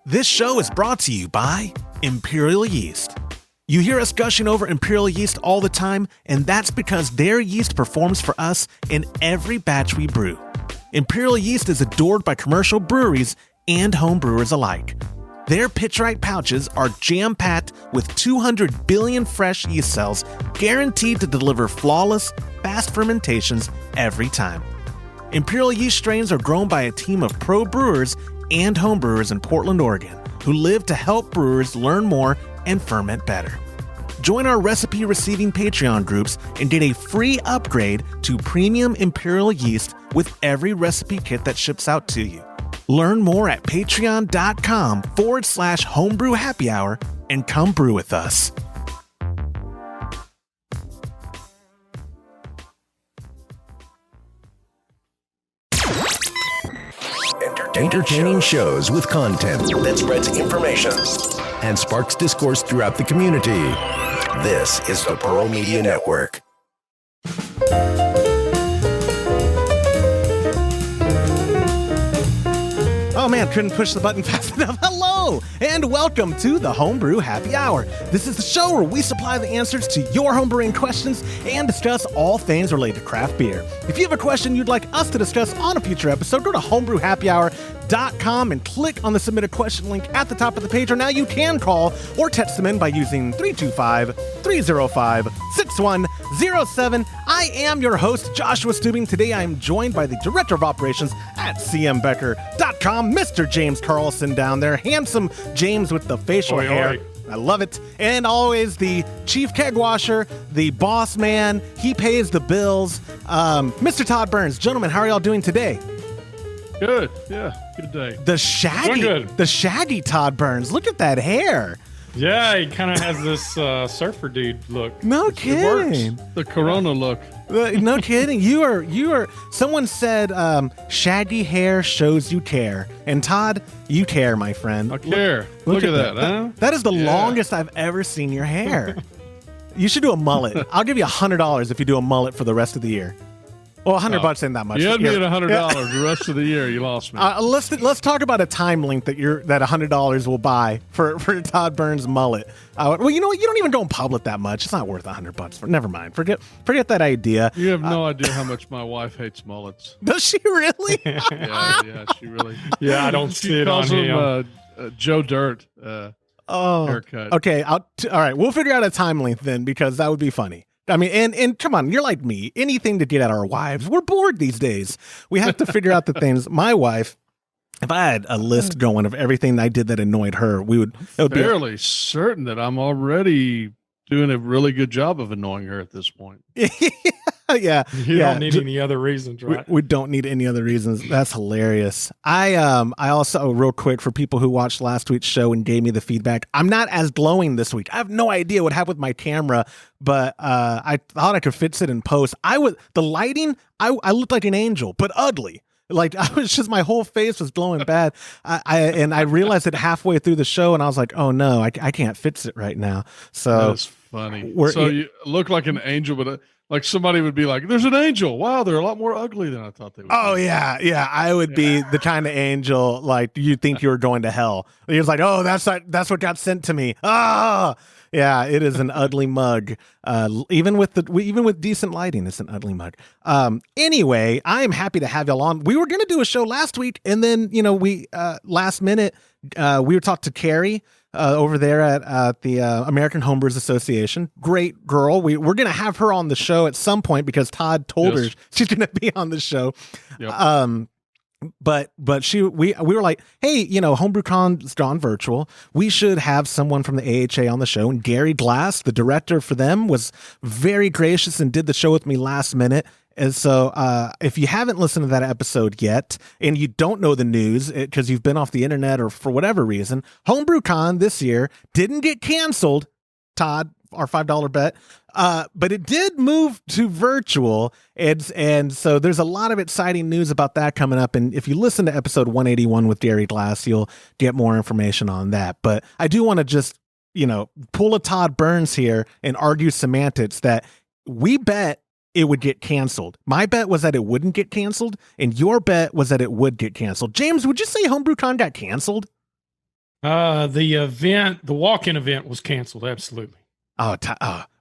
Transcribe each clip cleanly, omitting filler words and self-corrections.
This show is brought to you by Imperial Yeast. You hear us gushing over Imperial Yeast all the time, and that's because their yeast performs for us in every batch we brew. Imperial Yeast is adored by commercial breweries and home brewers alike. Their pitch-right pouches are jam-packed with 200 billion fresh yeast cells, guaranteed to deliver flawless, fast fermentations every time. Imperial Yeast strains are grown by a team of pro brewers and home brewers in Portland, Oregon, who live to help brewers learn more and ferment better. Join our recipe-receiving Patreon groups and get a free upgrade to premium Imperial Yeast with every recipe kit that ships out to you. Learn more at patreon.com/homebrew happy hour and come brew with us. Entertaining shows with content that spreads information and sparks discourse throughout the community. This is the Pearl Media Network. Oh man, couldn't push the button fast enough. Hello, and welcome to the Homebrew Happy Hour. This is the show where we supply the answers to your homebrewing questions and discuss all things related to craft beer. If you have a question you'd like us to discuss on a future episode, go to homebrewhappyhour.com and click on the submit a question link at the top of the page, or now you can call or text them in by using 325-305-6107. I am your host, Joshua Stubing. Today I am joined by the Director of Operations at cmbecker.com, Mr. James Carlson down there. Handsome James with the facial hair. I love it. And always the chief keg washer, the boss man. He pays the bills. Mr. Todd Burns. Gentlemen, how are y'all doing today? Good. Yeah. Good day. The shaggy Todd Burns. Look at that hair. Yeah, he kind of has this surfer dude look. No kidding. It works. The Corona look. No kidding. You are. Someone said shaggy hair shows you care, and Todd, you care, my friend. I care. Look at that. Huh? That is the longest I've ever seen your hair. You should do a mullet. I'll give you $100 if you do a mullet for the rest of the year. Well, $100 ain't that much. You had me at $100 the rest of the year. You lost me. Let's talk about a time length that $100 will buy for Todd Burns' mullet. Well, you know what? You don't even go in public that much. It's not worth $100. Never mind. Forget that idea. You have no idea how much my wife hates mullets. Does she really? yeah, she really. Yeah, I don't see it on him. Joe Dirt haircut. Okay. All right. We'll figure out a time length then, because that would be funny. I mean, and come on, you're like me. Anything to get at our wives. We're bored these days. We have to figure out the things. My wife, if I had a list going of everything I did that annoyed her, it would fairly certain that I'm already doing a really good job of annoying her at this point. Yeah. You don't need any other reasons, right? We don't need any other reasons. That's hilarious. I also, real quick, for people who watched last week's show and gave me the feedback, I'm not as glowing this week. I have no idea what happened with my camera, but I thought I could fix it in post. The lighting, I looked like an angel, but ugly. Like, I was just, my whole face was glowing bad. I realized it halfway through the show, and I was like, oh no, I can't fix it right now. So that's funny. So you look like an angel, but like somebody would be like, there's an angel. Wow, they're a lot more ugly than I thought they would. Oh, yeah. Yeah. I would be the kind of angel, like, you think you were going to hell. He was like, oh, that's what got sent to me. Ah, yeah, it is an ugly mug. Even with decent lighting, it's an ugly mug. Anyway, I am happy to have y'all on. We were going to do a show last week, and then, we last minute, we were talking to Carrie over there at the American Homebrewers Association. Great girl. We're going to have her on the show at some point because Todd told her she's going to be on the show. Yep. But we were like, hey, Homebrew Con's gone virtual. We should have someone from the AHA on the show. And Gary Glass, the director for them, was very gracious and did the show with me last minute. And so if you haven't listened to that episode yet, and you don't know the news because you've been off the internet or for whatever reason, Homebrew Con this year didn't get canceled, Todd, our $5 bet, but it did move to virtual. And so there's a lot of exciting news about that coming up. And if you listen to episode 181 with Gary Glass, you'll get more information on that. But I do want to just, pull a Todd Burns here and argue semantics that we bet it would get canceled. My bet was that it wouldn't get canceled, and your bet was that it would get canceled. James, would you say Homebrew Con got canceled? The walk-in event was canceled. Absolutely. Oh,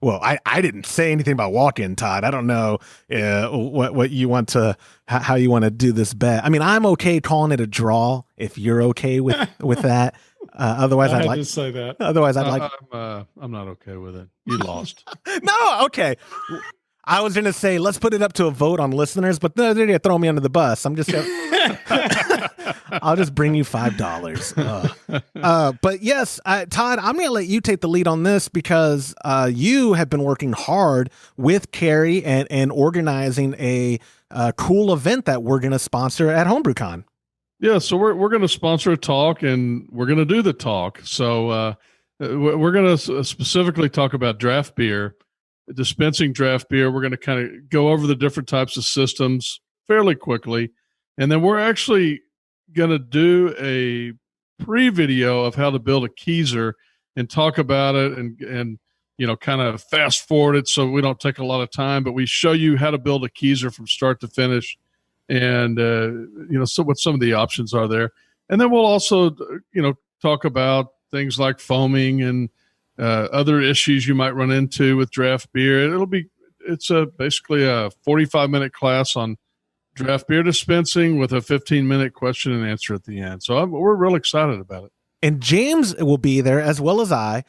well, I didn't say anything about walk-in, Todd. I don't know what you want to, how you want to do this bet. I mean, I'm okay calling it a draw if you're okay with that. Otherwise, I'd like to say that. Otherwise, I'd like. I'm not okay with it. You lost. No, okay. I was going to say, let's put it up to a vote on listeners, but they're going to throw me under the bus. I'm just going I'll just bring you $5. But yes, Todd, I'm going to let you take the lead on this because you have been working hard with Carrie and organizing a cool event that we're going to sponsor at Homebrew Con. Yeah, so we're going to sponsor a talk, and we're going to do the talk. So we're going to specifically talk about draft beer. Dispensing draft beer. We're going to kind of go over the different types of systems fairly quickly. And then we're actually going to do a pre-video of how to build a keezer and talk about it and kind of fast forward it so we don't take a lot of time, but we show you how to build a keezer from start to finish and, so what some of the options are there. And then we'll also, talk about things like foaming and, other issues you might run into with draft beer. It's basically a 45-minute class on draft beer dispensing with a 15-minute question and answer at the end. So we're real excited about it. And James will be there as well as I.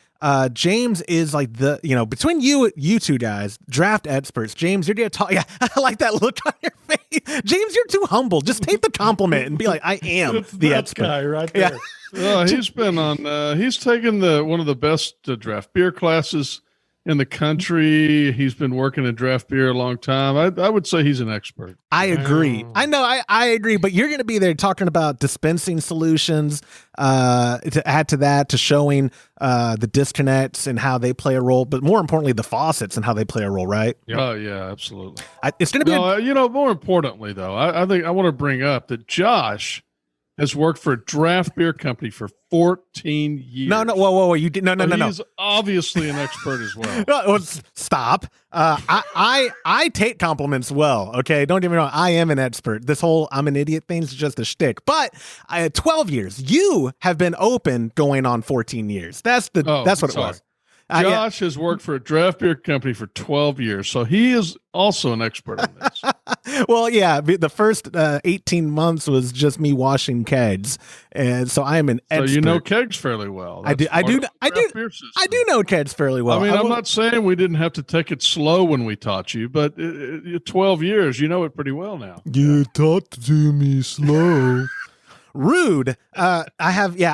James is like between you two guys, draft experts. James, you're going to talk. Yeah, I like that look on your face. James, you're too humble. Just take the compliment and be like, I am the expert guy right there. Yeah. Well, he's been on. He's taken one of the best draft beer classes in the country. He's been working in draft beer a long time. I would say he's an expert. I agree. I know. I agree. But you're going to be there talking about dispensing solutions. To add to that, to showing the disconnects and how they play a role, but more importantly, the faucets and how they play a role. Right? Yep. Oh yeah, absolutely. It's going to be. More importantly, though, I think I want to bring up that Josh has worked for a draft beer company for 14 years. No, whoa. You did no. He's obviously an expert as well. Stop. I take compliments well. Okay, don't get me wrong. I am an expert. This whole "I'm an idiot" thing's just a shtick. But 12 years. You have been open going on 14 years. That's what it was. Josh has worked for a draft beer company for 12 years, so he is also an expert on this. Well, yeah, the first 18 months was just me washing kegs, and so I am an expert. So you know kegs fairly well. I do know kegs fairly well. I mean, I'm not saying we didn't have to take it slow when we taught you, but 12 years, you know it pretty well now. You taught to me slow. Rude. I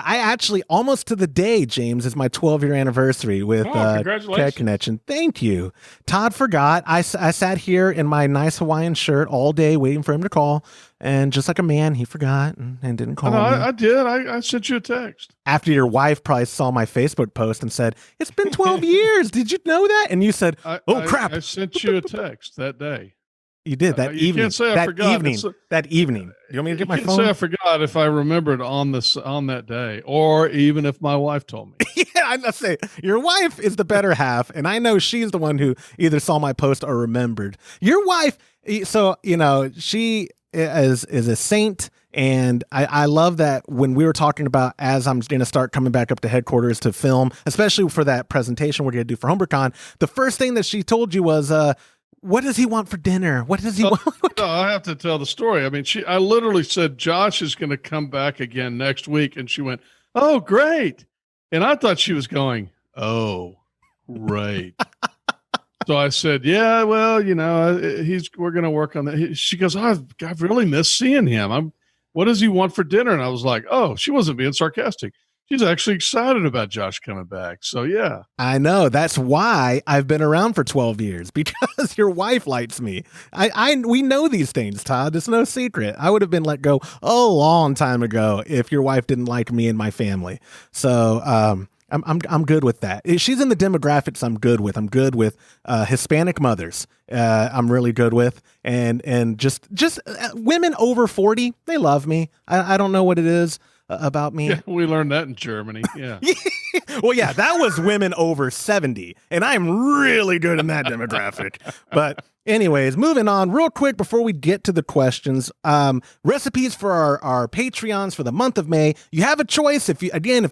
actually almost to the day, James, is my 12-year anniversary with Keg Connection. Thank you. Todd forgot. I sat here in my nice Hawaiian shirt all day waiting for him to call. And just like a man, he forgot and didn't call me. I did. I sent you a text. After your wife probably saw my Facebook post and said, "It's been 12 years. Did you know that?" And you said, crap. I sent you a text that day. You did that evening. You can't say I forgot. That evening. You want me to get my phone? Say I forgot if I remembered on that day, or even if my wife told me. Yeah, I'm not saying your wife is the better half, and I know she's the one who either saw my post or remembered. Your wife, so she is a saint, and I love that when we were talking about as I'm going to start coming back up to headquarters to film, especially for that presentation we're going to do for Homebrew Con, the first thing that she told you was, what does he want for dinner? What does he want? No, I have to tell the story. I mean, I literally said, Josh is going to come back again next week. And she went, "Oh, great." And I thought she was going, "Oh, great." So I said, "Yeah, well, we're going to work on that." She goes, I've really missed seeing him. What does he want for dinner? And I was like, oh, she wasn't being sarcastic. She's actually excited about Josh coming back. So, yeah. I know. That's why I've been around for 12 years, because your wife likes me. We know these things, Todd. It's no secret. I would have been let go a long time ago if your wife didn't like me and my family. So I'm good with that. She's in the demographics I'm good with. I'm good with Hispanic mothers. I'm really good with. And just women over 40, they love me. I don't know what it is about me. Yeah, we learned that in Germany. Yeah. Well, yeah, that was women over 70, and I'm really good in that demographic. But anyways, moving on real quick before we get to the questions. Recipes for our Patreons for the month of May. You have a choice. If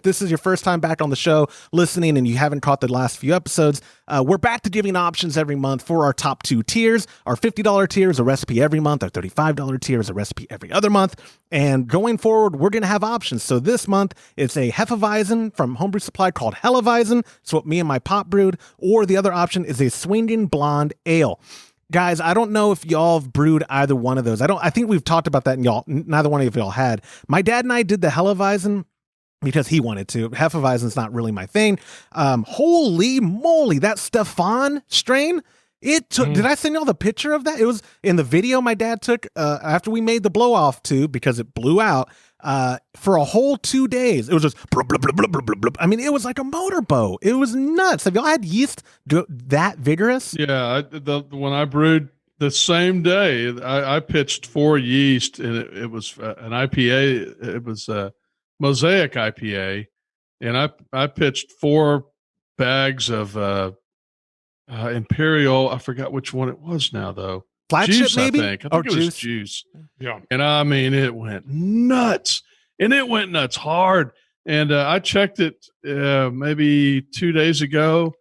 this is your first time back on the show listening and you haven't caught the last few episodes, we're back to giving options every month for our top 2 tiers. Our $50 tier is a recipe every month. Our $35 tier is a recipe every other month. And going forward, we're going to have options. So this month, it's a Hefeweizen from Homebrew Supply called Heleweizen. It's what me and my pop brewed. Or the other option is a Swinging Blonde Ale. Guys, I don't know if y'all have brewed either one of those. I think we've talked about that, and neither one of y'all had. My dad and I did the Heleweizen because he wanted to. Hefeweizen's not really my thing. Holy moly, that Stefan strain. It took. Did I send y'all the picture of that? It was in the video my dad took after we made the blow off tube because it blew out for a whole 2 days. It was just blub, blub, blub, blub, blub, blub. I mean, it was like a motorboat. It was nuts. Have y'all had yeast that vigorous? Yeah, when I brewed the same day, I pitched 4 yeast, and it was an IPA. It was a Mosaic IPA, and I pitched 4 bags of Imperial. I forgot which one it was now, though. Flagship, maybe? I think it was juice. Yeah. And I mean, it went nuts, and it went nuts hard. And I checked it maybe 2 days ago.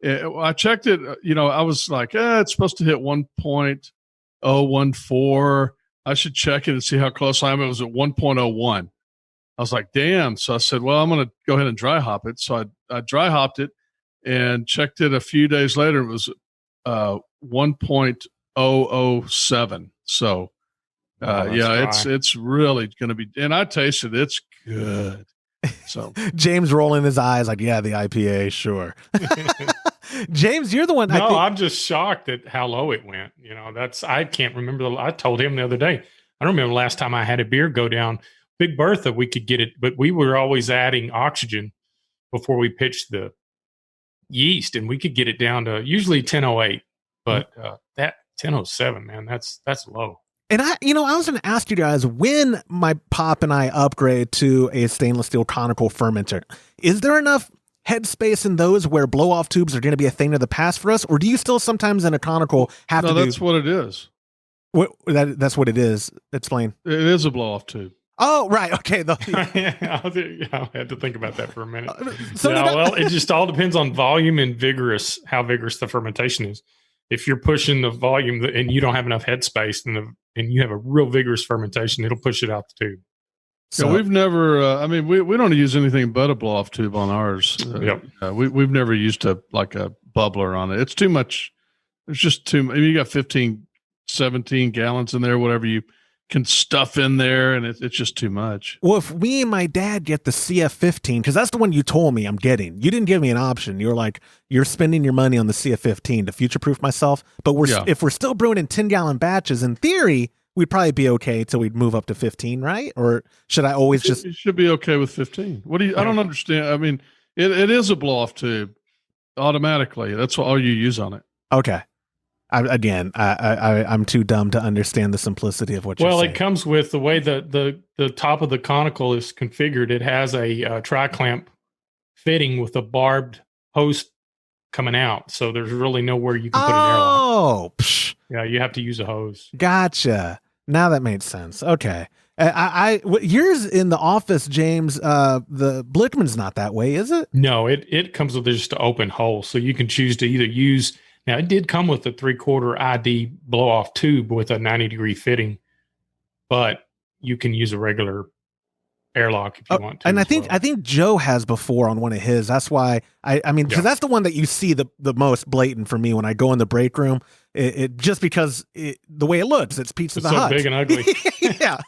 I checked it, I was like, it's supposed to hit 1.014. I should check it and see how close I am. It was at 1.01. I was like, damn. So I said, well, I'm going to go ahead and dry hop it. So I dry hopped it and checked it a few days later. It was 1.007. So it's really going to be, and I tasted it. It's good. So James rolling his eyes like, yeah, the IPA, sure. James, you're the one. No, I'm just shocked at how low it went. I can't remember. I told him the other day, I don't remember the last time I had a beer go down. Big Bertha, we could get it, but we were always adding oxygen before we pitched the yeast, and we could get it down to usually 1008, but that 1007, man, that's low. And I was going to ask you guys, when my pop and I upgrade to a stainless steel conical fermenter, is there enough headspace in those where blow off tubes are going to be a thing of the past for us, or do you still sometimes in a conical have to? No, that's what it is. That's what it is. Explain. It is a blow off tube. Oh, right. Okay. I had to think about that for a minute. Well, it just all depends on volume and how vigorous the fermentation is. If you're pushing the volume and you don't have enough headspace and you have a real vigorous fermentation, it'll push it out the tube. So we've never, we don't use anything but a blow off tube on ours. We've never used a bubbler on it. It's too much. There's just too much. You got 15, 17 gallons in there, whatever you can stuff in there, and it's just too much. Well, if me and my dad get the CF15, because that's the one you told me I'm getting. You didn't give me an option. You were like, you're spending your money on the CF15 to future-proof myself. But if we're still brewing in 10-gallon batches, in theory, we'd probably be okay till we'd move up to 15, right? Or should I always You should be okay with 15. I don't understand. I mean, it is a blow-off tube automatically. That's all you use on it. Okay. I'm too dumb to understand the simplicity of what you're saying. Well, it comes with the way the top of the conical is configured. It has a tri-clamp fitting with a barbed hose coming out. So there's really nowhere you can put an airlock. Oh, yeah, you have to use a hose. Gotcha. Now that made sense. Okay. Yours in the office, James, the Blickman's not that way, is it? No, it comes with just an open hole. So you can choose to either use. Now, it did come with a 3/4 ID blow-off tube with a 90-degree fitting, but you can use a regular airlock if you want to. And I think Joe has before on one of his. That's why because that's the one that you see the most blatant for me when I go in the break room. It just because the way it looks, it's Pizza the Hut. So big and ugly. Yeah.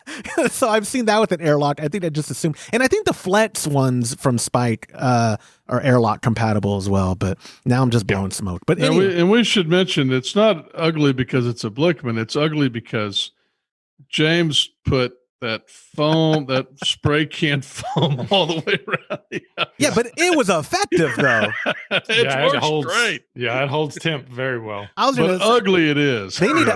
So I've seen that with an airlock. I think I just assumed, and I think the Flex ones from Spike are airlock compatible as well. But now I'm just blowing smoke. But anyway. we should mention it's not ugly because it's a Blickman. It's ugly because James put that foam, that spray can foam all the way around. Yeah, but it was effective though. It works great. Yeah, it holds temp very well. But ugly it is. They need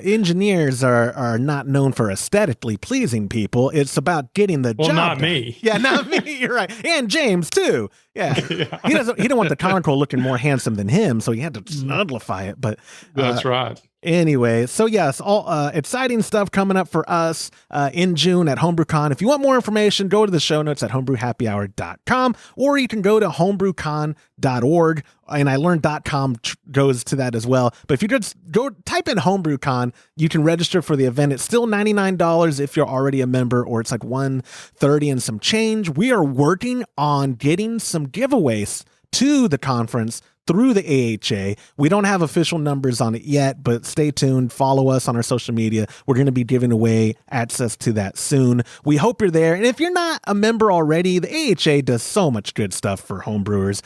engineers are not known for aesthetically pleasing people. It's about getting the job not done. me. Yeah, not me. You're right. And James too. Yeah. He didn't want the Conoco looking more handsome than him, so he had to snugglify it. But that's right. Anyway, so yes, all exciting stuff coming up for us in June at Homebrew Con. If you want more information, go to the show notes at homebrewhappyhour.com, or you can go to homebrewcon.org, and I learned .com goes to that as well. But if you just go type in Homebrew Con, you can register for the event. It's still $99 if you're already a member, or it's like $130 and some change. We are working on getting some giveaways to the conference through the AHA. We don't have official numbers on it yet, but stay tuned. Follow us on our social media. We're going to be giving away access to that soon. We hope you're there. And if you're not a member already, the AHA does so much good stuff for homebrewers.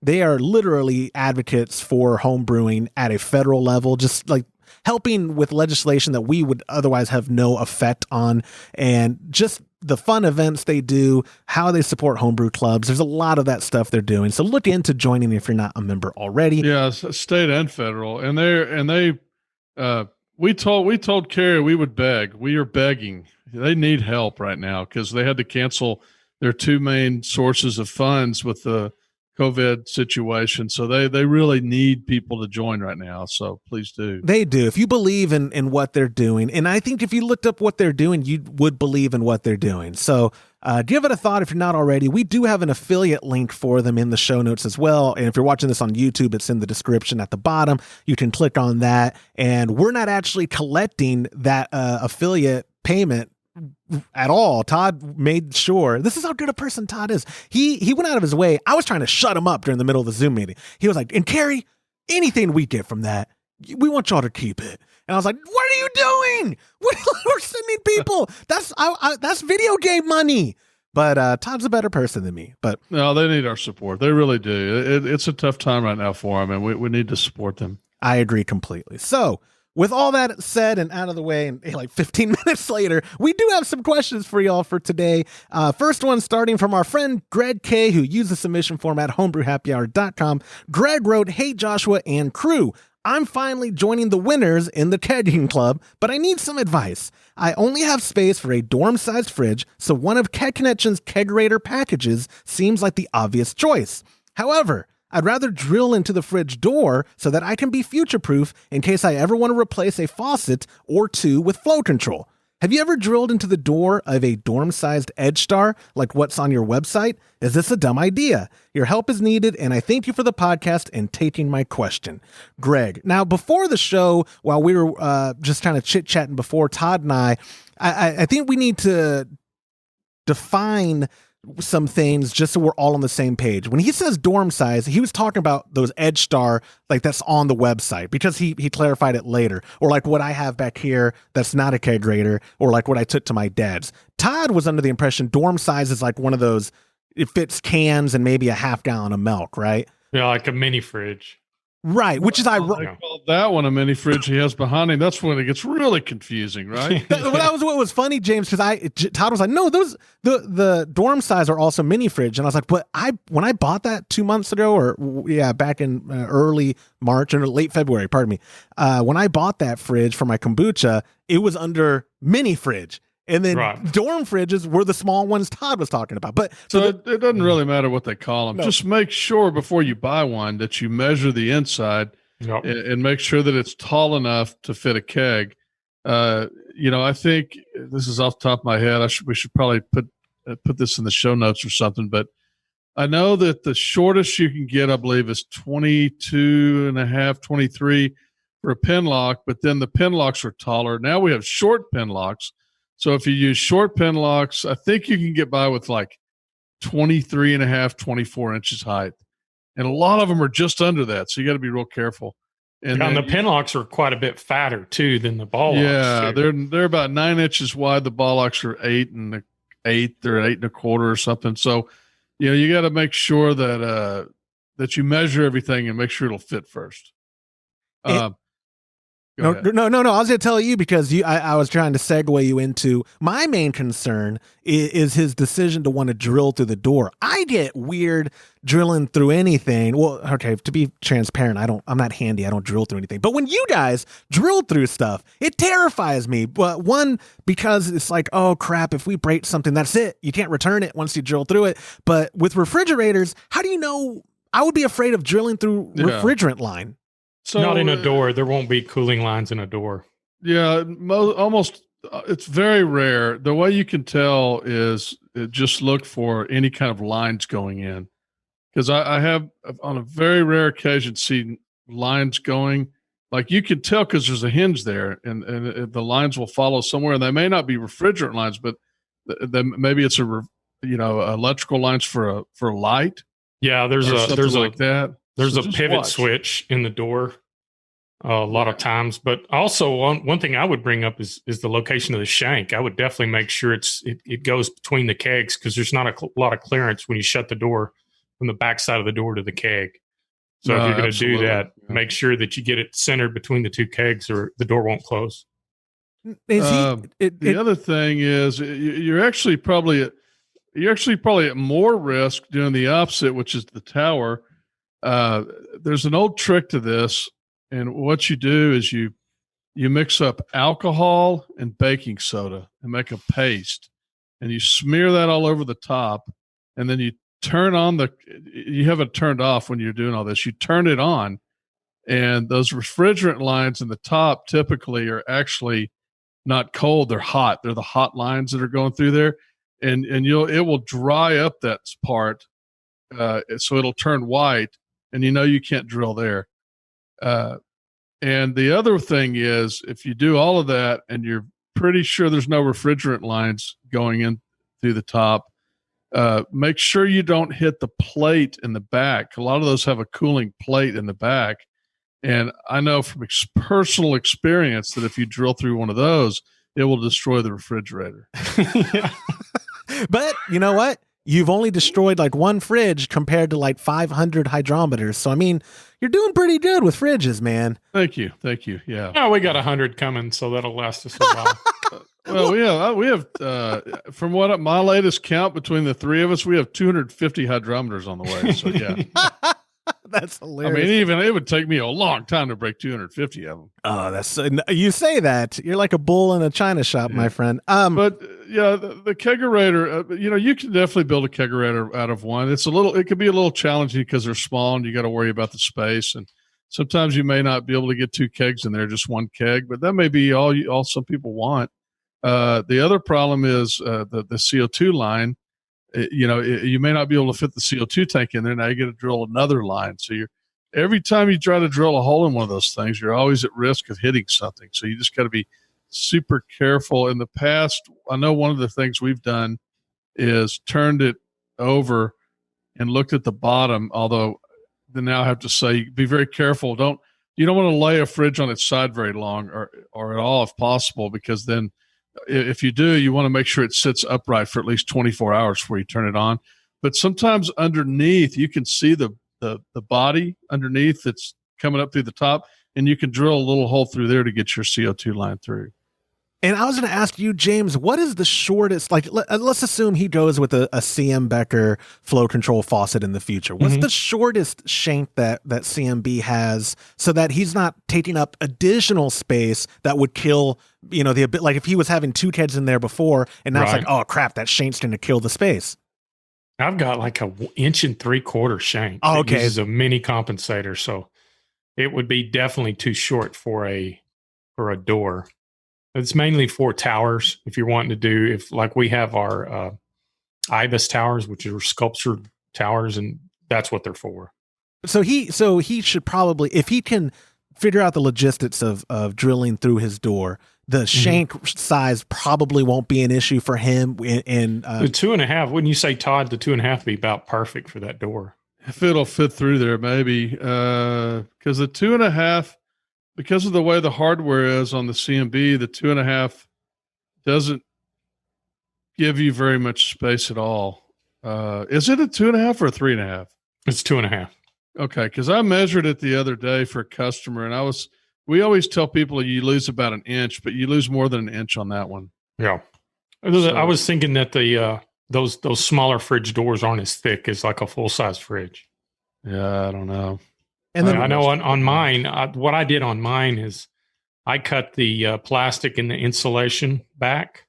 They are literally advocates for homebrewing at a federal level, just like helping with legislation that we would otherwise have no effect on, and just the fun events they do, how they support homebrew clubs. There's a lot of that stuff they're doing. So look into joining if you're not a member already. Yeah, state and federal. We told Carrie we would beg. We are begging. They need help right now because they had to cancel their two main sources of funds with the COVID situation. So they really need people to join right now. So please do. They do. If you believe in what they're doing, and I think if you looked up what they're doing, you would believe in what they're doing. So give it a thought if you're not already. We do have an affiliate link for them in the show notes as well. And if you're watching this on YouTube, it's in the description at the bottom. You can click on that. And we're not actually collecting that affiliate payment at all. Todd made sure. This is how good a person Todd is. He went out of his way. I was trying to shut him up during the middle of the Zoom meeting. He was like, and Carrie, anything we get from that, we want y'all to keep it. And I was like, what are you doing? We're sending people. That's video game money. But Todd's a better person than me. But no, they need our support. They really do. It's a tough time right now for them, and we need to support them. I agree completely. So with all that said and out of the way, and like 15 minutes later, we do have some questions for y'all for today. First one starting from our friend Greg K, who used the submission form at homebrewhappyhour.com. Greg wrote, "Hey Joshua and crew, I'm finally joining the winners in the kegging club, but I need some advice. I only have space for a dorm-sized fridge, so one of Keg Connection's kegerator packages seems like the obvious choice. However, I'd rather drill into the fridge door so that I can be future-proof in case I ever want to replace a faucet or two with flow control. Have you ever drilled into the door of a dorm-sized Edge Star like what's on your website? Is this a dumb idea? Your help is needed, and I thank you for the podcast and taking my question." Greg. Now, before the show, while we were just kind of chit-chatting before, Todd and I think we need to define some things just so we're all on the same page. When he says dorm size, he was talking about those Edge Star, like that's on the website, because he clarified it later, or like what I have back here that's not a kegerator, or like what I took to my dad's. Todd was under the impression dorm size is like one of those, it fits cans and maybe a half gallon of milk, right? Yeah, like a mini fridge. Right, which is I call that one a mini fridge he has behind him. That's when it gets really confusing, right? That was what was funny, James, because Todd was like, "No, those the dorm size are also mini fridge," and I was like, "But when I bought that 2 months ago, or back in early March or late February, pardon me, when I bought that fridge for my kombucha, it was under mini fridge." And then dorm fridges were the small ones Todd was talking about. But so it doesn't really matter what they call them. No. Just make sure before you buy one that you measure the inside and make sure that it's tall enough to fit a keg. I think this is off the top of my head. We should probably put this in the show notes or something. But I know that the shortest you can get, I believe, is 22 and a half, 23 for a pin lock. But then the pin locks are taller. Now we have short pin locks. So if you use short pin locks, I think you can get by with like 23 and a half, 24 inches height. And a lot of them are just under that. So you got to be real careful. And the pin locks are quite a bit fatter too than the ball locks. Yeah, they're about 9 inches wide. The ball locks are 8 and 8 or 8 and a quarter or something. So, you got to make sure that you measure everything and make sure it'll fit first. Go No, ahead. no. I was going to tell you because I was trying to segue you into my main concern is his decision to want to drill through the door. I get weird drilling through anything. Well, okay, to be transparent, I'm not handy. I don't drill through anything. But when you guys drill through stuff, it terrifies me. But one, because it's like, oh crap, if we break something, that's it. You can't return it once you drill through it. But with refrigerators, how do you know? I would be afraid of drilling through refrigerant line. So, not in a door. There won't be cooling lines in a door. Yeah, almost. It's very rare. The way you can tell is just look for any kind of lines going in, because I have on a very rare occasion seen lines going. Like you can tell because there's a hinge there, and the lines will follow somewhere, and they may not be refrigerant lines, but maybe it's electrical lines for a light. Yeah, there's like that. There's a pivot switch in the door a lot of times, but also one thing I would bring up is the location of the shank. I would definitely make sure it goes between the kegs, because there's not a lot of clearance when you shut the door from the back side of the door to the keg. So if you're going to do that, make sure that you get it centered between the two kegs, or the door won't close. The other thing is you're actually probably at more risk doing the opposite, which is the tower. There's an old trick to this, and what you do is you mix up alcohol and baking soda and make a paste, and you smear that all over the top, and then you turn on you have it turned off when you're doing all this. You turn it on, and those refrigerant lines in the top typically are actually not cold, they're hot. They're the hot lines that are going through there, and it will dry up that part, so it'll turn white, and you can't drill there. And the other thing is, if you do all of that and you're pretty sure there's no refrigerant lines going in through the top, make sure you don't hit the plate in the back. A lot of those have a cooling plate in the back. And I know from personal experience that if you drill through one of those, it will destroy the refrigerator. But you know what? You've only destroyed like one fridge compared to like 500 hydrometers. So, I mean, you're doing pretty good with fridges, man. Thank you. Yeah. Oh, we got 100 coming, so that'll last us a while. Well, we have from what my latest count between the three of us, we have 250 hydrometers on the way. So, yeah. That's hilarious. I mean, it would take me a long time to break 250 of them. Oh, you say that you're like a bull in a china shop, my friend. But yeah, the kegerator, you can definitely build a kegerator out of one. It could be a little challenging because they're small and you got to worry about the space. And sometimes you may not be able to get two kegs in there, just one keg, but that may be all some people want. The other problem is the CO2 line. You may not be able to fit the CO2 tank in there. Now you got to drill another line. So every time you try to drill a hole in one of those things, you're always at risk of hitting something. So you just got to be super careful. In the past, I know one of the things we've done is turned it over and looked at the bottom. Although then now I have to say, be very careful. You don't want to lay a fridge on its side very long or at all if possible, because then if you do, you want to make sure it sits upright for at least 24 hours before you turn it on. But sometimes underneath, you can see the body underneath that's coming up through the top, and you can drill a little hole through there to get your CO2 line through. And I was going to ask you, James, what is the shortest, like, let's assume he goes with a CM Becker flow control faucet in the future. What's the shortest shank that CMB has so that he's not taking up additional space that would kill, like if he was having two kegs in there before and now it's like, oh crap, that shank's going to kill the space. I've got like a 1 3/4 shank. Oh, okay. This is a mini compensator. So it would be definitely too short for a door. It's mainly for towers. If you're wanting to do, if like we have our IBIS towers, which are sculptured towers, and that's what they're for. So he should probably, if he can figure out the logistics of drilling through his door, the shank size probably won't be an issue for him. The 2.5, wouldn't you say, Todd? The 2.5 would be about perfect for that door. If it'll fit through there, maybe, because the 2.5. Because of the way the hardware is on the CMB, the 2.5 doesn't give you very much space at all. Is it a 2.5 or a 3.5? It's 2.5. Okay, because I measured it the other day for a customer, and I was we always tell people you lose about an inch, but you lose more than an inch on that one. Yeah. So- I was thinking that the those smaller fridge doors aren't as thick as like a full size fridge. Yeah, I don't know. And then I know on mine, what I did on mine is I cut the plastic and the insulation back,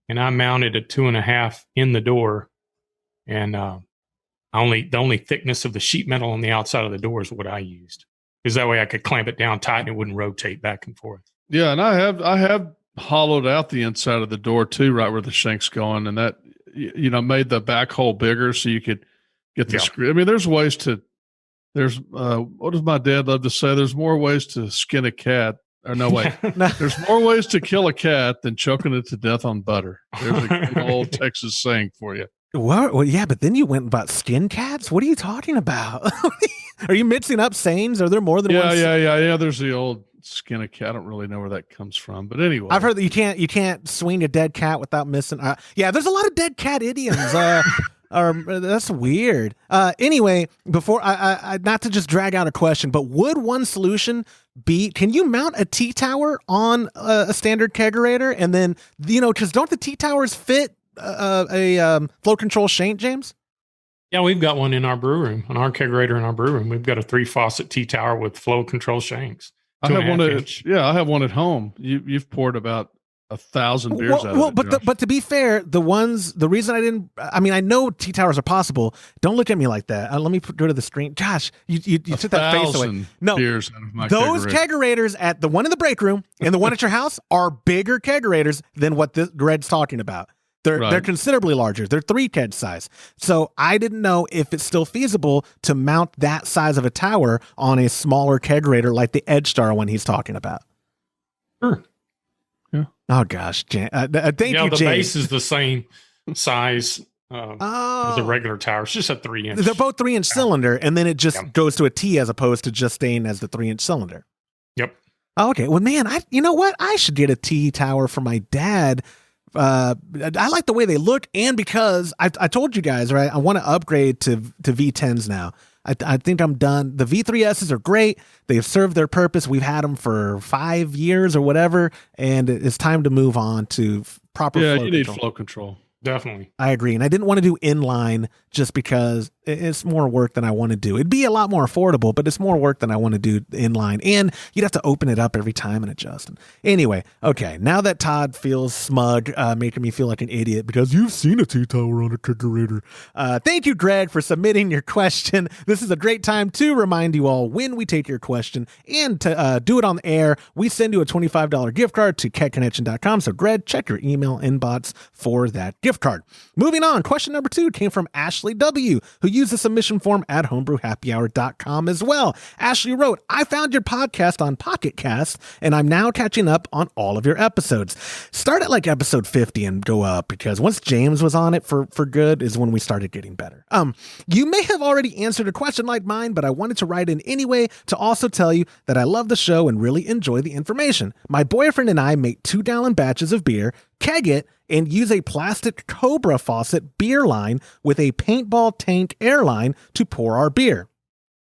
and I mounted a 2.5 in the door, and the only thickness of the sheet metal on the outside of the door is what I used, because that way I could clamp it down tight and it wouldn't rotate back and forth. Yeah, and I have hollowed out the inside of the door too, right where the shank's going, and that made the back hole bigger so you could get the screw. I mean, there's ways to. There's what does my dad love to say? There's more ways to skin a cat. Or no, wait. There's more ways to kill a cat than choking it to death on butter. There's a good old Texas saying for you. What? Well, yeah, but then you went about skin cats. What are you talking about? Are you mixing up sayings? Are there more than one? Yeah. There's the old skin a cat. I don't really know where that comes from, but anyway, I've heard that you can't swing a dead cat without missing. Yeah, there's a lot of dead cat idioms. That's weird. Anyway, before I not to just drag out a question, but would one solution be, can you mount a T-tower on a standard kegerator? And then, because don't the T-towers fit a flow control shank, James? Yeah, we've got one in our brew room, on our kegerator in our brew room. We've got a 3-faucet T-tower with flow control shanks. I have one I have one at home. You've poured about 1,000 beers out of it. But to be fair, the reason I know T-towers are possible. Don't look at me like that. Let me go to the screen. Josh, you took that face away. No, beers out of my those kegerators at the one in the break room and the one at your house are bigger kegerators than what Greg's talking about. They're considerably larger. They're 3 keg size. So I didn't know if it's still feasible to mount that size of a tower on a smaller kegerator like the Edge Star one he's talking about. Sure. Yeah. Oh gosh, thank you, James. The base is the same size as a regular tower. It's just a 3-inch. They're both 3-inch cylinder, and then it just goes to a T as opposed to just staying as the 3-inch cylinder. Yep. Oh, okay. Well, man, you know what? I should get a T tower for my dad. I like the way they look, and because I told you guys, right, I want to upgrade to V10s now. I think I'm done. The V3Ss are great. They've served their purpose. We've had them for 5 years or whatever, and it's time to move on to proper flow control. Yeah, you need flow control. Definitely. I agree. And I didn't want to do inline just because it's more work than I want to do. It'd be a lot more affordable, but it's more work than I want to do inline. And you'd have to open it up every time and adjust. Anyway, okay. Now that Todd feels smug, making me feel like an idiot because you've seen a T-tower on a kegerator. Thank you, Greg, for submitting your question. This is a great time to remind you all when we take your question and to do it on the air, we send you a $25 gift card to kegconnection.com. So, Greg, check your email inbox for that gift card. Moving on, question number 2 came from Ashley W., who used the submission form at homebrewhappyhour.com as well. Ashley wrote, I found your podcast on Pocket Cast, and I'm now catching up on all of your episodes. Start at like episode 50 and go up, because once James was on it for good is when we started getting better. You may have already answered a question like mine, but I wanted to write in anyway to also tell you that I love the show and really enjoy the information. My boyfriend and I make 2-gallon batches of beer, keg it, and use a plastic Cobra faucet beer line with a paintball tank airline to pour our beer.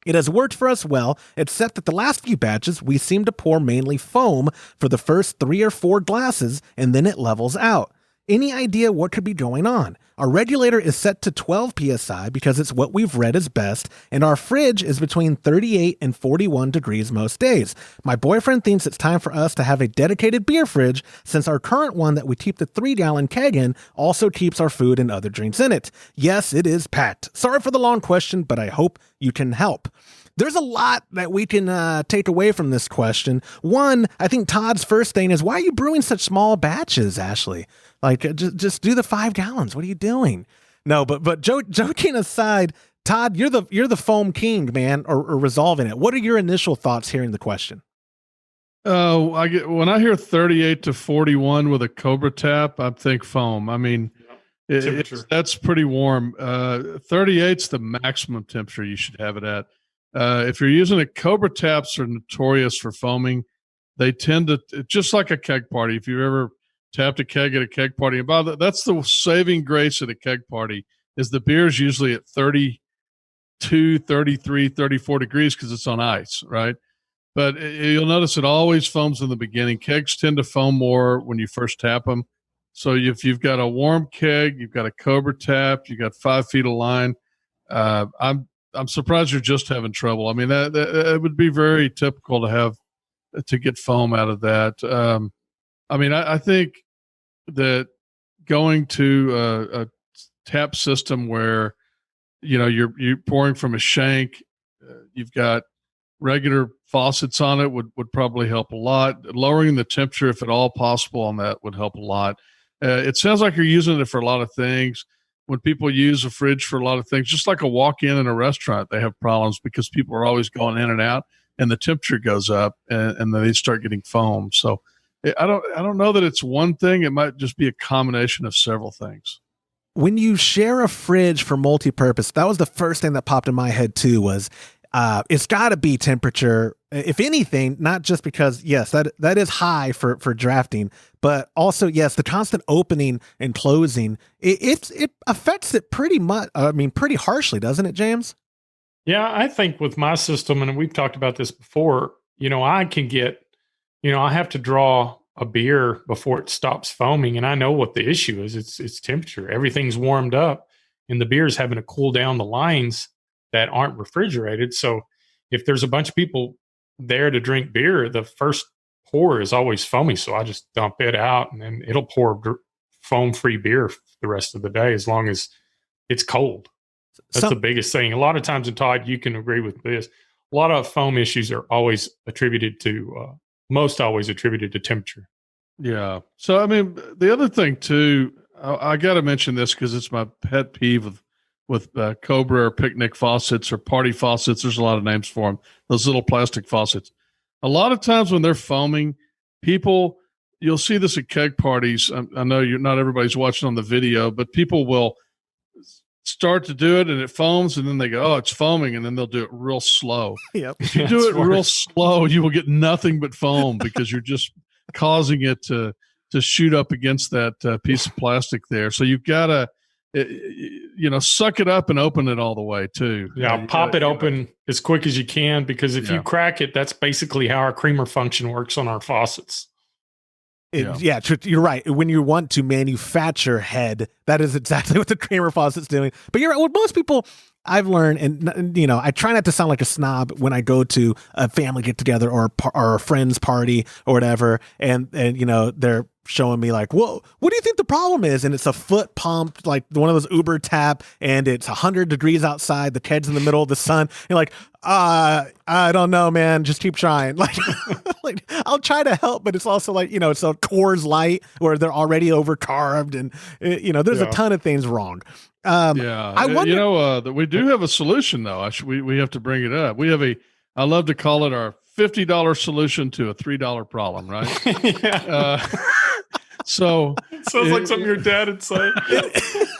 It has worked for us well, except that the last few batches we seem to pour mainly foam for the first 3 or 4 glasses, and then it levels out. Any idea what could be going on? Our regulator is set to 12 psi because it's what we've read is best, and our fridge is between 38 and 41 degrees most days. My boyfriend thinks it's time for us to have a dedicated beer fridge, since our current one that we keep the 3-gallon keg in also keeps our food and other drinks in it. Yes, it is packed. Sorry for the long question, but I hope you can help. There's a lot that we can take away from this question. One, I think Todd's first thing is, why are you brewing such small batches, Ashley? Like, just do the 5 gallons. What are you doing? No, but joking aside, Todd, you're the foam king, man, or resolving it. What are your initial thoughts hearing the question? Oh, when I hear 38 to 41 with a Cobra tap, I think foam. I mean, that's pretty warm. 38's the maximum temperature you should have it at. If you're using a Cobra, taps are notorious for foaming. They tend to, just like a keg party. If you've ever tapped a keg at a keg party, that's the saving grace at a keg party, is the beer is usually at 32, 33, 34 degrees because it's on ice, right? but you'll notice it always foams in the beginning. Kegs tend to foam more when you first tap them. So if you've got a warm keg, you've got a Cobra tap, you got 5 feet of line. I'm surprised you're just having trouble. I mean, that it would be very typical to get foam out of that. I mean, I think that going to a tap system where you're pouring from a shank, you've got regular faucets on it would probably help a lot. Lowering the temperature, if at all possible, on that would help a lot. It sounds like you're using it for a lot of things. When people use a fridge for a lot of things, just like a walk-in in a restaurant, they have problems because people are always going in and out, and the temperature goes up, and then they start getting foam. So I don't know that it's one thing. It might just be a combination of several things. When you share a fridge for multi-purpose, that was the first thing that popped in my head too, was it's got to be temperature, if anything, not just because, yes, that is high for drafting, but also, yes, the constant opening and closing, it affects it pretty much. I mean, pretty harshly, doesn't it, James? Yeah, I think with my system, and we've talked about this before, I can get, I have to draw a beer before it stops foaming, and I know what the issue is. It's temperature. Everything's warmed up, and the beer is having to cool down the lines that aren't refrigerated. So if there's a bunch of people there to drink beer, the first pour is always foamy. So I just dump it out, and then it'll pour foam-free beer the rest of the day as long as it's cold. That's the biggest thing. A lot of times, and Todd, you can agree with this, a lot of foam issues are always attributed to, most always attributed to temperature. Yeah. So, I mean, the other thing too, I got to mention this because it's my pet peeve with Cobra or picnic faucets or party faucets. There's a lot of names for them. Those little plastic faucets. A lot of times when they're foaming, you'll see this at keg parties. I know not everybody's watching on the video, but people will start to do it and it foams, and then they go, oh, it's foaming, and then they'll do it real slow. Yep. If you do it real slow, you will get nothing but foam because you're just causing it to shoot up against that piece of plastic there. So you've got to, suck it up and open it all the way too. Yeah, pop it open as quick as you can, because if you crack it, that's basically how our creamer function works on our faucets. You're right. When you want to manufacture head, that is exactly what the creamer faucet's doing. But you're right. Well, most people, I've learned, and I try not to sound like a snob when I go to a family get together or a friend's party or whatever, and they're showing me like, whoa, what do you think the problem is? And it's a foot pump, like one of those Uber tap, and it's 100 degrees outside. The keg's in the middle of the sun. You're like, I don't know, man. Just keep trying. Like, I'll try to help, but it's also like, it's a Coors Light where they're already overcarbed, and there's a ton of things wrong. I wonder, that we do have a solution though. We have to bring it up. We have I love to call it our $50 solution to a $3 problem, right? So it sounds like something your dad would say.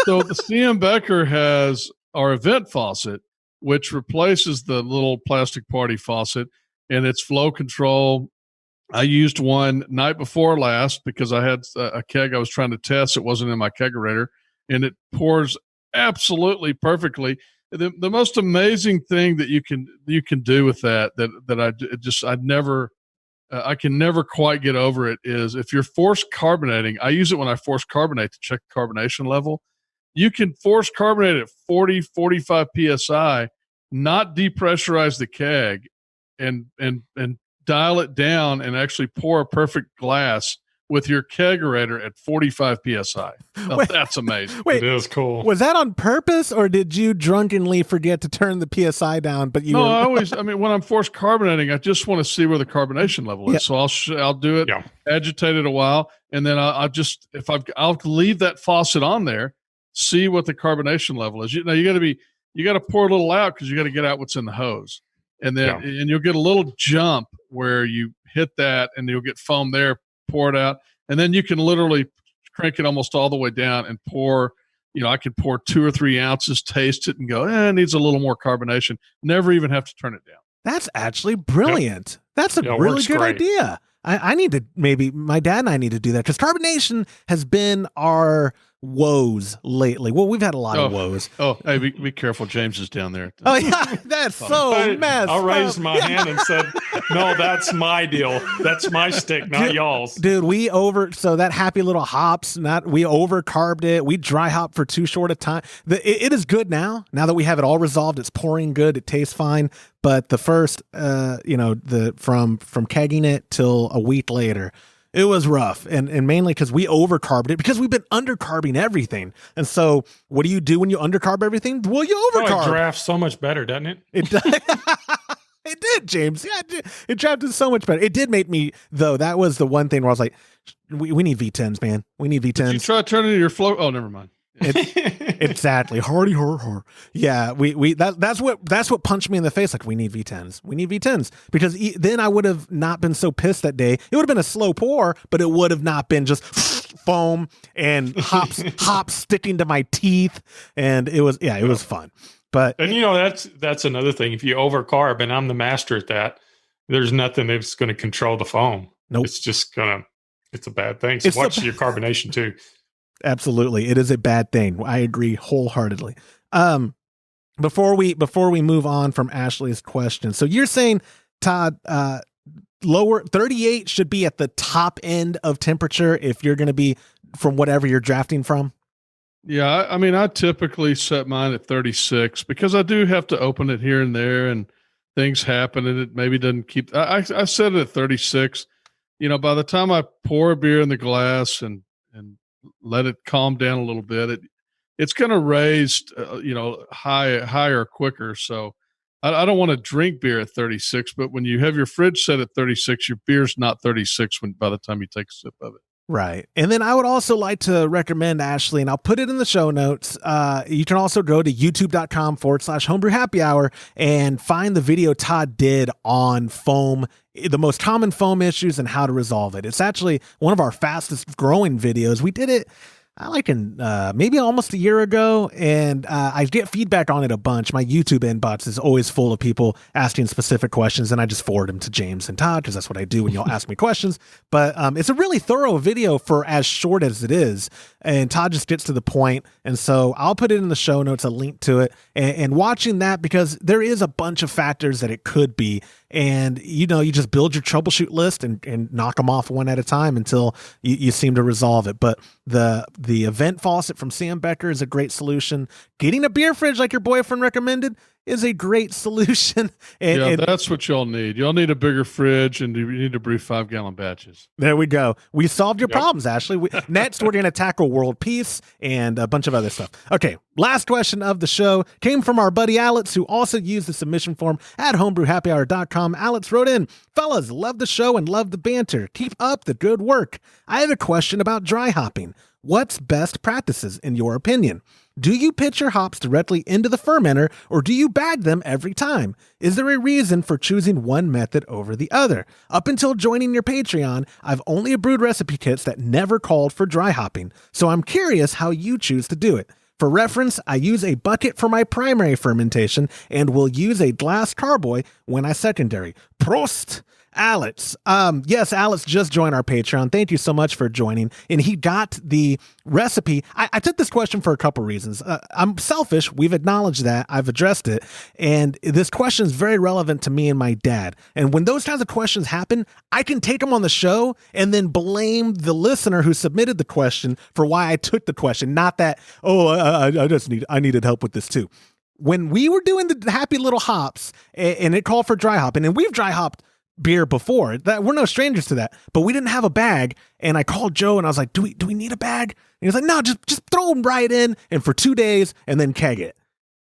So the CM Becker has our event faucet, which replaces the little plastic party faucet, and it's flow control. I used one night before last because I had a keg I was trying to test. It wasn't in my kegerator, and it pours absolutely perfectly. The most amazing thing that you can do with that I can never quite get over it is if you're force carbonating. I use it when I force carbonate to check the carbonation level. You can force carbonate at 40, 45 PSI, not depressurize the keg, and dial it down and actually pour a perfect glass with your kegerator at 45 PSI. Now, that's amazing. Wait, it is cool. Was that on purpose, or did you drunkenly forget to turn the PSI down? But when I'm force carbonating, I just want to see where the carbonation level is. Yeah. So I'll do it, agitate it a while, and then I'll leave that faucet on there, see what the carbonation level is. You got to pour a little out because you got to get out what's in the hose. And then and you'll get a little jump where you hit that, and you'll get foam there, pour it out, and then you can literally crank it almost all the way down and pour. I can pour 2 or 3 ounces, taste it, and go, it needs a little more carbonation. Never even have to turn it down. That's actually brilliant. Yep. That's a really good idea. I need to, maybe my dad and I need to do that, because carbonation has been our woes lately. Well, we've had a lot of woes. Oh, hey, be careful. James is down there. Oh yeah, that's so messed I raised up. my hand and said, "No, that's my deal. That's my stick, not y'all's." Dude, so that happy little hops, we over carbed it. We dry hop for too short a time. It is good now that we have it all resolved. It's pouring good. It tastes fine. But the first, from kegging it till a week later, it was rough, and mainly because we overcarbed it because we've been undercarbing everything. And so, what do you do when you undercarb everything? Well, you overcarb. It drafts so much better, doesn't it? It does. It did, James. Yeah, it drafted so much better. It did make me, though. That was the one thing where I was like, we need V10s, man. We need V10s. Did you try turning your flow? Oh, never mind. Exactly. Hardy, har. Yeah, that's what punched me in the face. Like, we need V10s. We need V10s because then I would have not been so pissed that day. It would have been a slow pour, but it would have not been just foam and hops sticking to my teeth. And it was fun. But that's another thing. If you overcarb, and I'm the master at that, there's nothing that's going to control the foam. Nope. It's just it's a bad thing. So watch your carbonation too. Absolutely. It is a bad thing. I agree wholeheartedly. Before we move on from Ashley's question. So you're saying, Todd, lower 38 should be at the top end of temperature if you're going to be from whatever you're drafting from? Yeah. I mean, I typically set mine at 36 because I do have to open it here and there and things happen and it maybe doesn't keep, I set it at 36, by the time I pour a beer in the glass and let it calm down a little bit, it's going to raise, higher quicker. So I don't want to drink beer at 36, but when you have your fridge set at 36, your beer's not 36 by the time you take a sip of it. Right. And then I would also like to recommend, Ashley, and I'll put it in the show notes. You can also go to youtube.com/Homebrew Happy Hour and find the video Todd did on foam, the most common foam issues and how to resolve it. It's actually one of our fastest growing videos. We did it maybe almost a year ago, and I get feedback on it a bunch. My YouTube inbox is always full of people asking specific questions, and I just forward them to James and Todd because that's what I do when y'all ask me questions. But it's a really thorough video for as short as it is, and Todd just gets to the point. And so I'll put it in the show notes, a link to it, and watching that because there is a bunch of factors that it could be. And, you just build your troubleshoot list and knock them off one at a time until you seem to resolve it. But the event faucet from Sam Becker is a great solution. Getting a beer fridge like your boyfriend recommended is a great solution. And that's what y'all need. Y'all need a bigger fridge and you need to brew 5-gallon batches. There we go. We solved your problems, Ashley. Next, we're going to tackle world peace and a bunch of other stuff. Okay, last question of the show came from our buddy Alex, who also used the submission form at homebrewhappyhour.com. Alex wrote in, fellas, love the show and love the banter. Keep up the good work. I have a question about dry hopping. What's best practices in your opinion? Do you pitch your hops directly into the fermenter or do you bag them every time? Is there a reason for choosing one method over the other? Up until joining your Patreon, I've only brewed recipe kits that never called for dry hopping, so I'm curious how you choose to do it. For reference, I use a bucket for my primary fermentation and will use a glass carboy when I secondary. Prost! Alex. Yes, Alex just joined our Patreon. Thank you so much for joining. And he got the recipe. I took this question for a couple reasons. I'm selfish. We've acknowledged that. I've addressed it. And this question is very relevant to me and my dad. And when those kinds of questions happen, I can take them on the show and then blame the listener who submitted the question for why I took the question. Not that, I needed help with this too. When we were doing the happy little hops and it called for dry hopping, and we've dry hopped beer before that, we're no strangers to that, but we didn't have a bag. And I called Joe and I was like, do we need a bag? And he was like, no, just throw them right in and for 2 days and then keg it.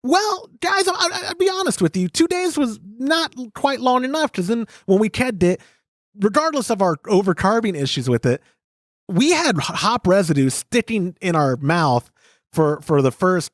Well, guys, I'll be honest with you. 2 days was not quite long enough because then when we kegged it, regardless of our overcarbing issues with it, we had hop residue sticking in our mouth for the first,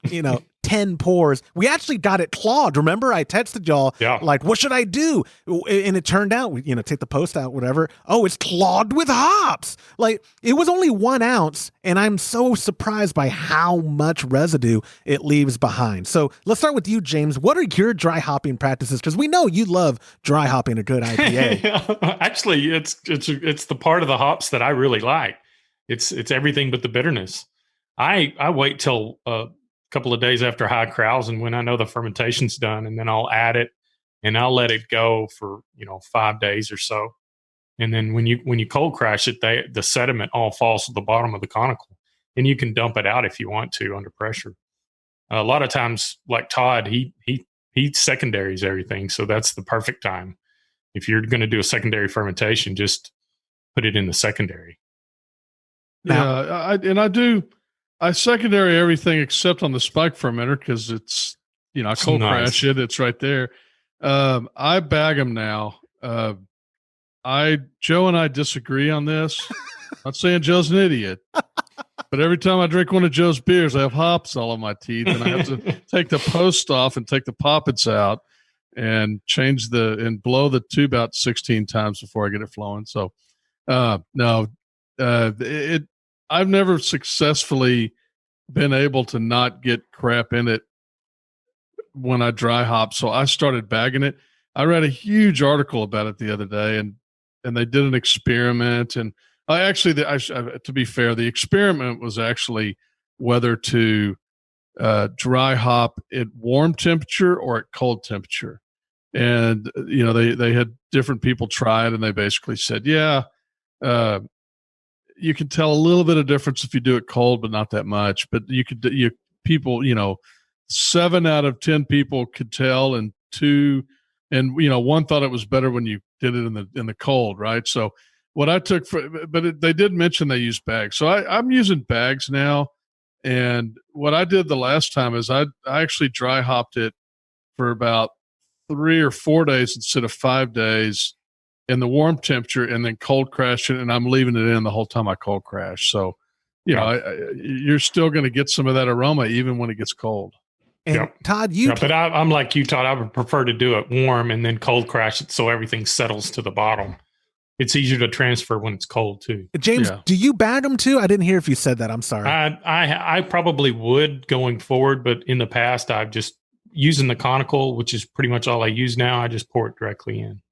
10 pours. We actually got it clawed. Remember, I texted y'all, like, what should I do? And it turned out, take the post out, whatever. Oh, it's clawed with hops. Like, it was only 1 ounce, and I'm so surprised by how much residue it leaves behind. So let's start with you, James. What are your dry hopping practices? Because we know you love dry hopping a good IPA. Actually, it's the part of the hops that I really like. It's everything but the bitterness. I wait till a couple of days after high crowds, and when I know the fermentation's done, and then I'll add it, and I'll let it go for 5 days or so. And then when you cold crash it, the sediment all falls to the bottom of the conical, and you can dump it out if you want to under pressure. A lot of times, like Todd, he secondaries everything, so that's the perfect time. If you're going to do a secondary fermentation, just put it in the secondary. Yeah, I secondary everything except on the spike fermenter because it's I cold crash it. It's right there. I bag them now. Joe and I disagree on this. Not saying Joe's an idiot, but every time I drink one of Joe's beers, I have hops all on my teeth, and I have to take the post off and take the poppets out and blow the tube out 16 times before I get it flowing. So, no, I've never successfully been able to not get crap in it when I dry hop. So I started bagging it. I read a huge article about it the other day, and they did an experiment. And to be fair, the experiment was actually whether to dry hop at warm temperature or at cold temperature. And, they had different people try it, and they basically said, you can tell a little bit of difference if you do it cold, but not that much. But people, 7 out of 10 people could tell, and 2, and one thought it was better when you did it in the cold, right? So what I took they did mention they use bags, so I'm using bags now. And what I did the last time is I actually dry hopped it for about 3 or 4 days instead of 5 days in the warm temperature, and then cold crash it, and I'm leaving it in the whole time I cold crash. So, you're still going to get some of that aroma even when it gets cold. And Todd, but I'm like you, Todd. I would prefer to do it warm and then cold crash it so everything settles to the bottom. It's easier to transfer when it's cold too. James, do you bag them too? I didn't hear if you said that. I'm sorry. I probably would going forward, but in the past, I've just using the conical, which is pretty much all I use now. I just pour it directly in.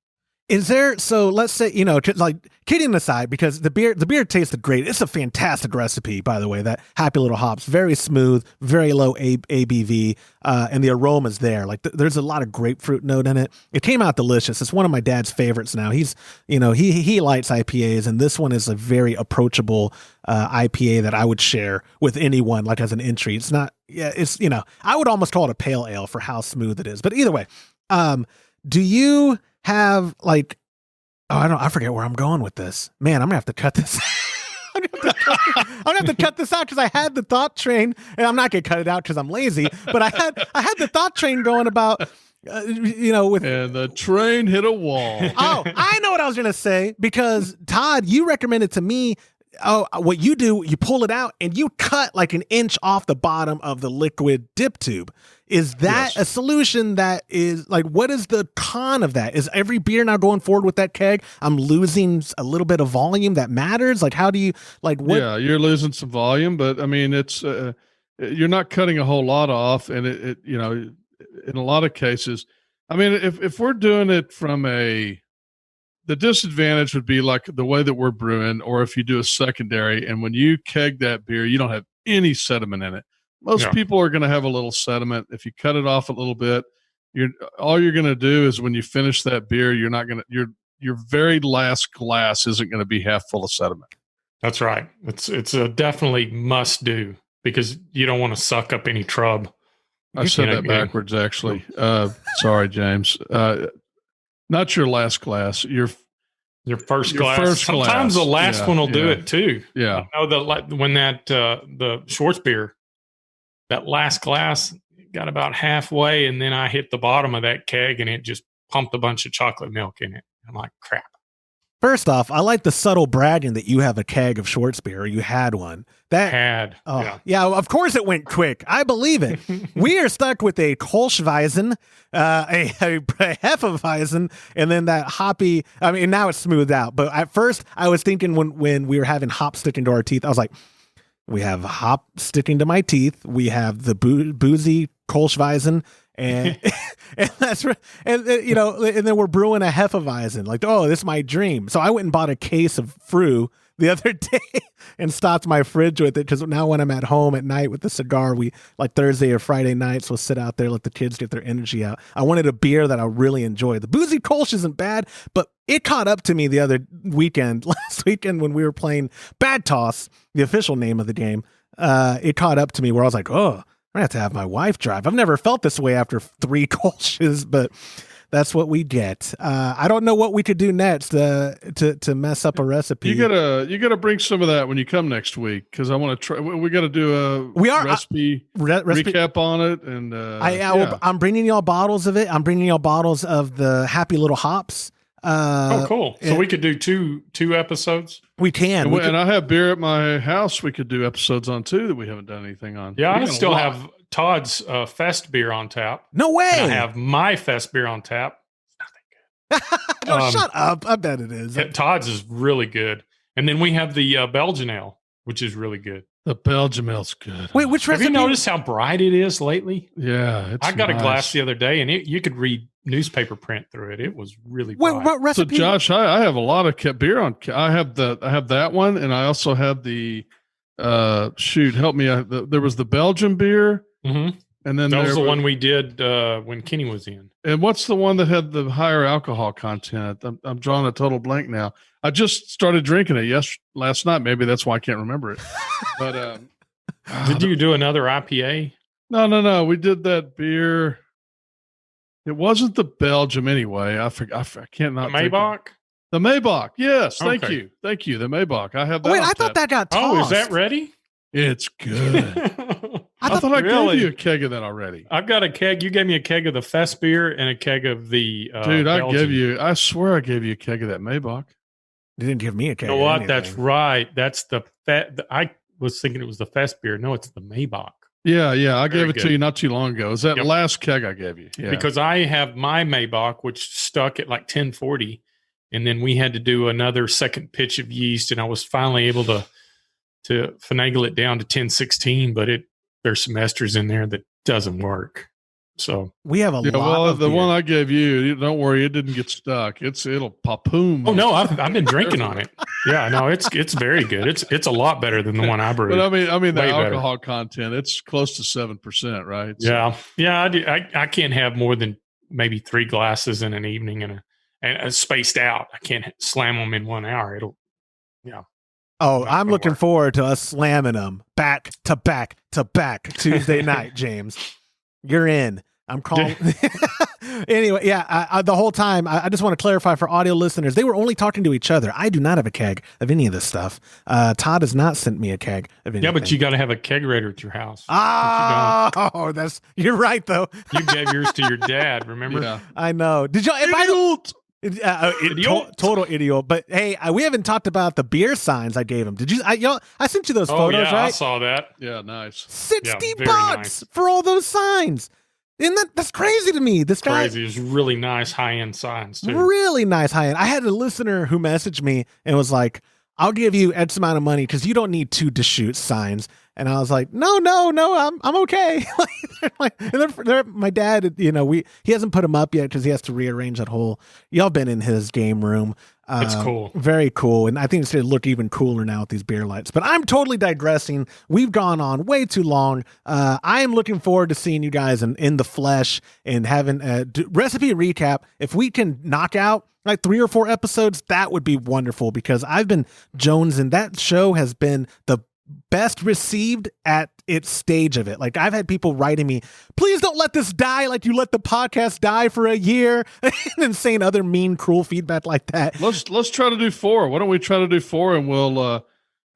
Is there, so let's say, like kidding aside, because the beer tasted great. It's a fantastic recipe, by the way, that Happy Little Hops, very smooth, very low ABV, and the aroma's there. Like there's a lot of grapefruit note in it. It came out delicious. It's one of my dad's favorites now. He's, he lights IPAs, and this one is a very approachable IPA that I would share with anyone, like as an entry. It's not, it's, I would almost call it a pale ale for how smooth it is. But either way, do you have I forget where I'm going with this. Man, I'm gonna have to cut this. I'm gonna have to cut this out because I had the thought train, and I'm not gonna cut it out because I'm lazy. But I had the thought train going about, and the train hit a wall. Oh, I know what I was gonna say, because Todd, you recommended to me. Oh, what you do, you pull it out and you cut like an inch off the bottom of the liquid dip tube. Is that a solution that is like, what is the con of that? Is every beer now going forward with that keg, I'm losing a little bit of volume that matters? Like, how do you, like, what? Yeah, you're losing some volume, but I mean, it's, you're not cutting a whole lot off. And it in a lot of cases, I mean, if we're doing it from the disadvantage would be like the way that we're brewing, or if you do a secondary, and when you keg that beer, you don't have any sediment in it. Most people are going to have a little sediment. If you cut it off a little bit, all you're going to do is when you finish that beer, you're not going to, your very last glass isn't going to be half full of sediment. That's right. It's a definitely must do, because you don't want to suck up any trub. I said that backwards, actually. Sorry, James. Not your last glass, your first glass. Sometimes the last one will do it too. Yeah. I know that when the Schwartz beer, that last glass got about halfway, and then I hit the bottom of that keg, and it just pumped a bunch of chocolate milk in it. I'm like, crap. First off, I like the subtle bragging that you have a keg of Schwartz beer, or you had one. Yeah, of course it went quick. I believe it. We are stuck with a Kolschweizen, a Hefeweizen, and then that hoppy. I mean, now it's smoothed out. But at first, I was thinking when we were having hop sticking to our teeth, I was like, we have hop sticking to my teeth. We have the boozy Kolschweizen. And and that's and then we're brewing a Hefeweizen. Like, oh, this is my dream. So I went and bought a case of thru the other day and stocked my fridge with it, because now when I'm at home at night with the cigar, we like Thursday or Friday nights, we'll sit out there, let the kids get their energy out. I wanted a beer that I really enjoy. The Boozy Kolsch isn't bad, but it caught up to me the other weekend, last weekend when we were playing Bad Toss, the official name of the game. It caught up to me where I was like, oh, I have to have my wife drive. I've never felt this way after 3 Kolsches, but that's what we get. I don't know what we could do next to mess up a recipe. You gotta bring some of that when you come next week, because I want to try. We got to do a recipe recap on it, and I'm bringing y'all bottles of it. I'm bringing y'all bottles of the Happy Little Hops. Cool. So we could do two episodes. We can. And I have beer at my house we could do episodes on too that we haven't done anything on. Yeah, I still have Todd's Fest beer on tap. No way. And I have my Fest beer on tap. Nothing good. No, shut up. I bet it is. Todd's is really good. And then we have the Belgian ale, which is really good. The Belgian ale's good. Wait, which recipe? Have you noticed how bright it is lately? Yeah. I got a glass the other day, and you could read newspaper print through it. It was really bright. What recipe? So Josh, I have a lot of beer on. I have that one, and I also have the help me. There was the Belgian beer, mm-hmm. and then that was the one we did when Kenny was in. And what's the one that had the higher alcohol content? I'm drawing a total blank now. I just started drinking it last night. Maybe that's why I can't remember it. But did you do another IPA? No. We did that beer. It wasn't the Belgium anyway. I can't not. The Maybach? The Maybach. Yes. Thank Okay. you. Thank you. The Maybach. I have that. Wait, I thought that got tossed. Oh, is that ready? It's good. I thought I gave you a keg of that already. I've got a keg. You gave me a keg of the Fest beer and a keg of the Dude, Belgian. I swear I gave you a keg of that Maybach. You didn't give me a keg. You know what? That's right. That's I was thinking it was the Fest beer. No, it's the Maybach. Yeah. I Very gave it good. to you not too long ago. Is that last keg I gave you? Yeah. Because I have my Maybach, which stuck at like 1040, and then we had to do another second pitch of yeast, and I was finally able to finagle it down to 1016, but there's some esters in there that doesn't work. So we have a lot. Well, of the beer. one I gave you, don't worry, it didn't get stuck. It'll pop-boom. Oh no, I've been drinking on it. Yeah, no, it's very good. It's a lot better than the one I brewed. But I mean the Way better. alcohol content, it's close to 7%, right? Yeah. I can't have more than maybe 3 glasses in an evening and spaced out. I can't slam them in 1 hour. Oh, I'm looking forward to us slamming them back to back to back Tuesday night, James. You're in. I'm calling. Anyway, yeah, the whole time, I just want to clarify for audio listeners, they were only talking to each other. I do not have a keg of any of this stuff. Todd has not sent me a keg of anything. Yeah, but you got to have a kegerator at your house. You're right, though. You gave yours to your dad, remember? Yeah. I know. Did y'all? Total idiot. But hey, we haven't talked about the beer signs I gave him. Did you? I sent you those photos, yeah, right? I saw that. Yeah, nice. $60 very nice. for all those signs. Isn't that's crazy to me? This guy, Crazy. It's really nice high-end signs too. really nice high-end. I had a listener who messaged me and was like, I'll give you X amount of money because you don't need 2 Deschutes signs. And I was like, no, I'm okay. My dad, he hasn't put them up yet because he has to rearrange that whole. Y'all been in his game room. It's cool. Very cool. And I think it's going to look even cooler now with these beer lights. But I'm totally digressing. We've gone on way too long. I am looking forward to seeing you guys in the flesh and having a recipe recap. If we can knock out like 3 or 4 episodes, that would be wonderful because I've been jonesing. That show has been the best received at its stage of it. Like I've had people writing me, please don't let this die like you let the podcast die for a year, and then saying other mean, cruel feedback like that. Let's try to do 4. Why don't we try to do 4 and we'll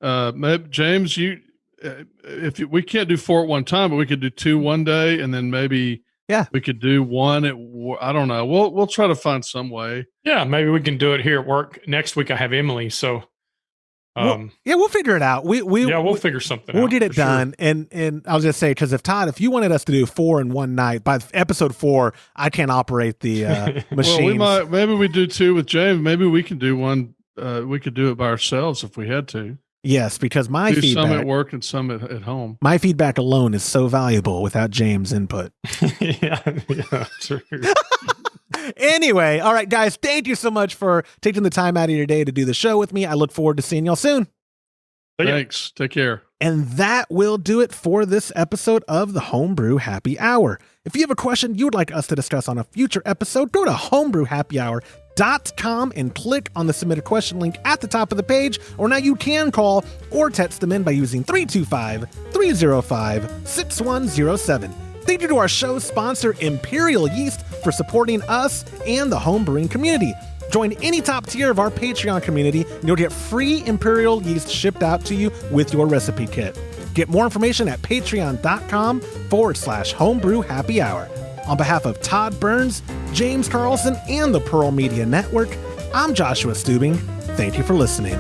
maybe, James, we can't do 4 at one time, but we could do 2 one day and then maybe we could do 1 at I don't know. We'll try to find some way. Yeah, maybe we can do it here at work. Next week I have Emily, so we'll figure it out. We'll figure something out. We'll get it done. Sure. And I was just say, because if you wanted us to do 4 in one night, by episode 4, I can't operate the machine. Well, maybe we do 2 with James. Maybe we can do 1. We could do it by ourselves if we had to. Yes, because my do feedback, some at work and some at home. My feedback alone is so valuable without James' input. yeah, true. Anyway, all right, guys, thank you so much for taking the time out of your day to do the show with me. I look forward to seeing y'all soon. Thanks. Take care. And that will do it for this episode of the Homebrew Happy Hour. If you have a question you would like us to discuss on a future episode, go to homebrewhappyhour.com and click on the submit a question link at the top of the page, or now you can call or text them in by using 325-305-6107. Thank you to our show sponsor, Imperial Yeast, for supporting us and the homebrewing community. Join any top tier of our Patreon community, and you'll get free Imperial Yeast shipped out to you with your recipe kit. Get more information at patreon.com/homebrew happy hour. On behalf of Todd Burns, James Carlson, and the Pearl Media Network, I'm Joshua Stubing. Thank you for listening.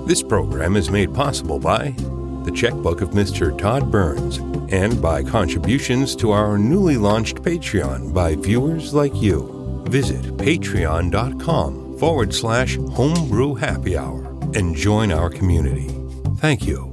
This program is made possible by the checkbook of Mr. Todd Burns and by contributions to our newly launched Patreon by viewers like you. Visit patreon.com/homebrew happy hour and join our community. Thank you.